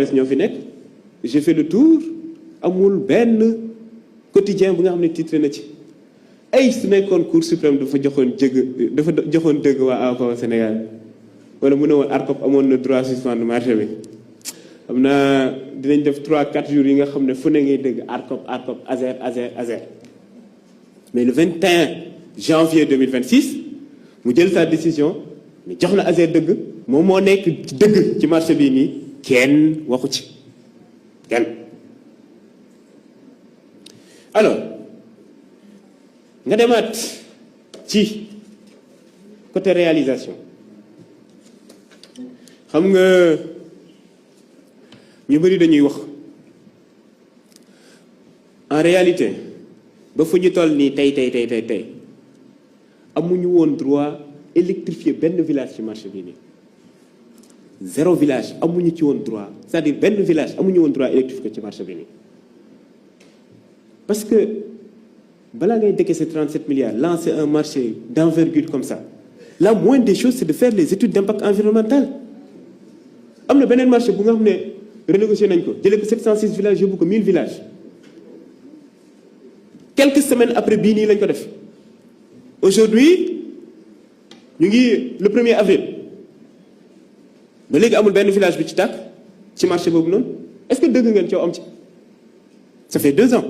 ñoo fi nekk j'ai fait le tour amul benn quotidien bu nga xam ne titre na ci ay su nekkoon Cour suprême dafa joxoon dëgg waa APA Sénégal wala mu ne woon ARCOP amoon na droit suspendre marché bi xam naa dinañ def 3-4 jours yi nga xam ne fu ne ngay dëgg ARCOP ASER mais le 21 janvier 2026 mu jël sa décision mais jox na ASER dëgg moom moo nekk ci dëgg ci marché bii nii kenn waxu ci kenn. alors nga demaat ci côté réalisation xam nga ñu bëri dañuy wax en réalité ba fu ñu toll nii tey amuñu woon droit électrifier benn village ci marché bii nii 0 village amuñu ci woon droit c'est-à-dire benn village amuñu woon droit électrifier ci marché bi nii parce que balaa ngay décaisser 37 milliards lancer un marché d'envergure comme ça la moindre des choses c'est de faire les études d'impact environnemental am na beneen marché bu nga xam ne renégocier nañ ko jëlee ko 706 villages yóbbu ko 1000 villages quelques semaines après bii nii lañ ko def aujourd'hui ñu ngi le 1er avril ba léegi amul benn village bi ci tàkk ci marché boobu noonu est-ce que dëgg ngeen coow am ci ça fait 2 ans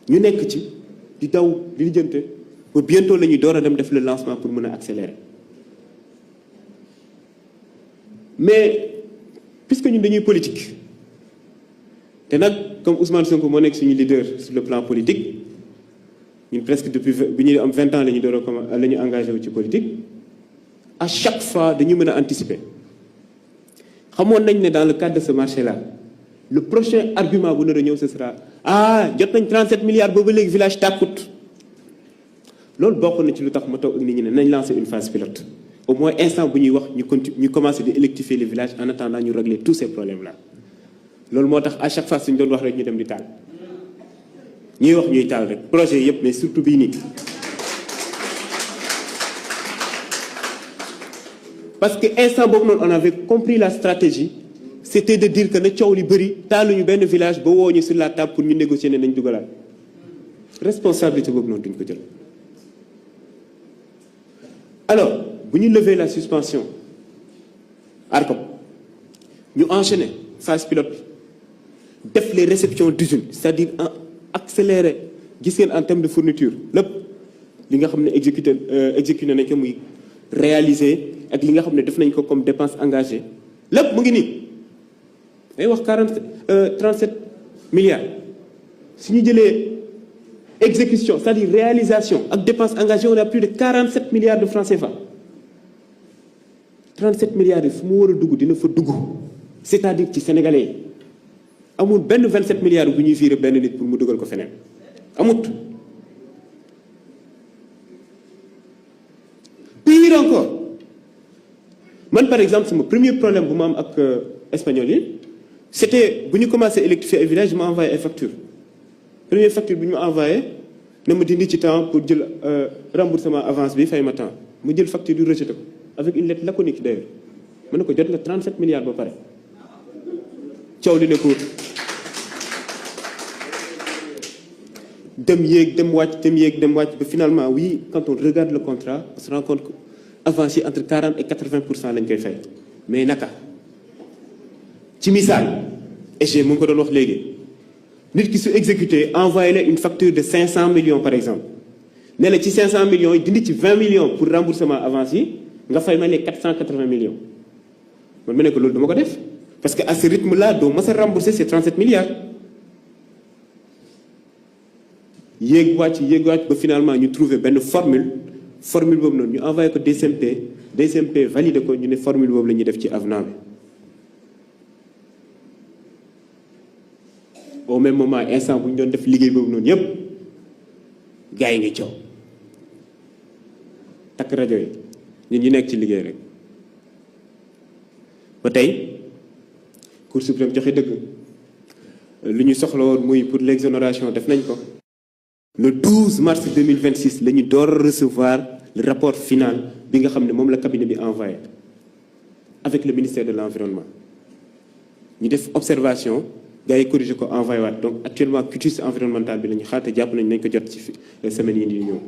ñu nekk ci di daw di lijjante ba bientôt la ñuy door a dem def le lancement pour mën a accélérer mais puisque ñun dañuy politique te nag comme Ousmane Sonko moo nekk suñu leader sur le plan politique ñun presque depuis bi ñuy am 20 ans la ñu door a la ñu engagé wu ci politique à chaque fois dañu mën a anticiper xamoon nañ ne dans le cadre de ce marché là le prochain argument bu nar a ñëw ce sera jot nañ 37 milliards boobu léegi village tàkkut loolu bokk na ci lu tax ma toog ak nit ñi ne nañ lancer une phase pilote au moins instant bu ñuy wax ñu commencer di électrifier les villages en attendant ñu régler tous ces problèmes là loolu moo tax à chaque fois suñu doon wax rek ñu dem di taal ñuy wax ñuy taal rek projet yëpp mais surtout bii nii parce que instant boobu noonu on avait compris la stratégie c'était de dire que na coow li bëri taaluñu benn village ba woo ñu sur la table pour ñu négocier ne nañ dugalaat responsabilité boobu noonu duñ ko jël. alors bu ñu lever la suspension ARCOP ñu enchaîner phase pilote bi def les réceptions d'usines c'est-à-dire accélérer gis ngeen en termes de fourniture lépp li nga xam ne exécuté nañ ko muy réaliser ak li nga xam ne def nañ ko comme dépense engagée lépp mu ngi nii day wax 37 milliards su ñu jëlee exécution c'est-à-dire réalisation ak dépense engagée on a plus de 47 milliards de francs CFA 37 milliards yi fu mu war a dugg dina fa dugg c'est-à-dire ci sénégalais yi amul benn 27 milliards bu ñuy virer benn nit pour mu dugal ko feneen amut. pire encore man par exemple sama premier problème bu ma am ak espagnol yi c'était bu ñu commencé électrifier ay villages ma envoyé ay facture première facture bi ñu ma envoyé na ma dindi ci temps pour jël remboursement avance bi fay ma temps mu jël facture du rejeté ko avec une lettre laconique d'ailleurs ma ne ko jot nga 37 milliards ba pare coow li ne ko dem yéeg dem wàcc ba finalement oui quand on regarde le contrat on se rend compte que avance yi entre 40 et 80% lañ koy fay mais naka ci misaal EG mu ngi ko doon wax léegi nit ki su exécuté envoyé la une facture de 500 millions par exemple ne la ci 500 millions yi dindi ci 20 millions pour remboursement avance yi nga fay ma les 480 millions man ma ne ko loolu dama ko def parce que à ce rythme là doo mas a rembourser ces 37 milliards yéeg wàcc ba finalement ñu trouver benn formule boobu noonu ñu envoyé ko DCMP validé ko ñu ne formule boobu la ñuy def ci avenant bi au même moment instant bu ñu doon def liggéey boobu noonu yépp gars yi ngi coow takk rajo yi ñun ñu nekk ci liggéey rek ba tey Cour suprême joxe dëgg lu ñu soxla woon muy pour l'exonération def nañ ko le 12 mars 2026 la ñu door a recevoir le rapport final bi nga xam ne moom la cabinet bi envoyé avec le ministère de l'environnement ñu def observation gars yi corrigé ko envoyé waat donc actuellement quitus environnemental bi la ñu xaar te jàpp nañ ko jot ci semaines yi di ñëw.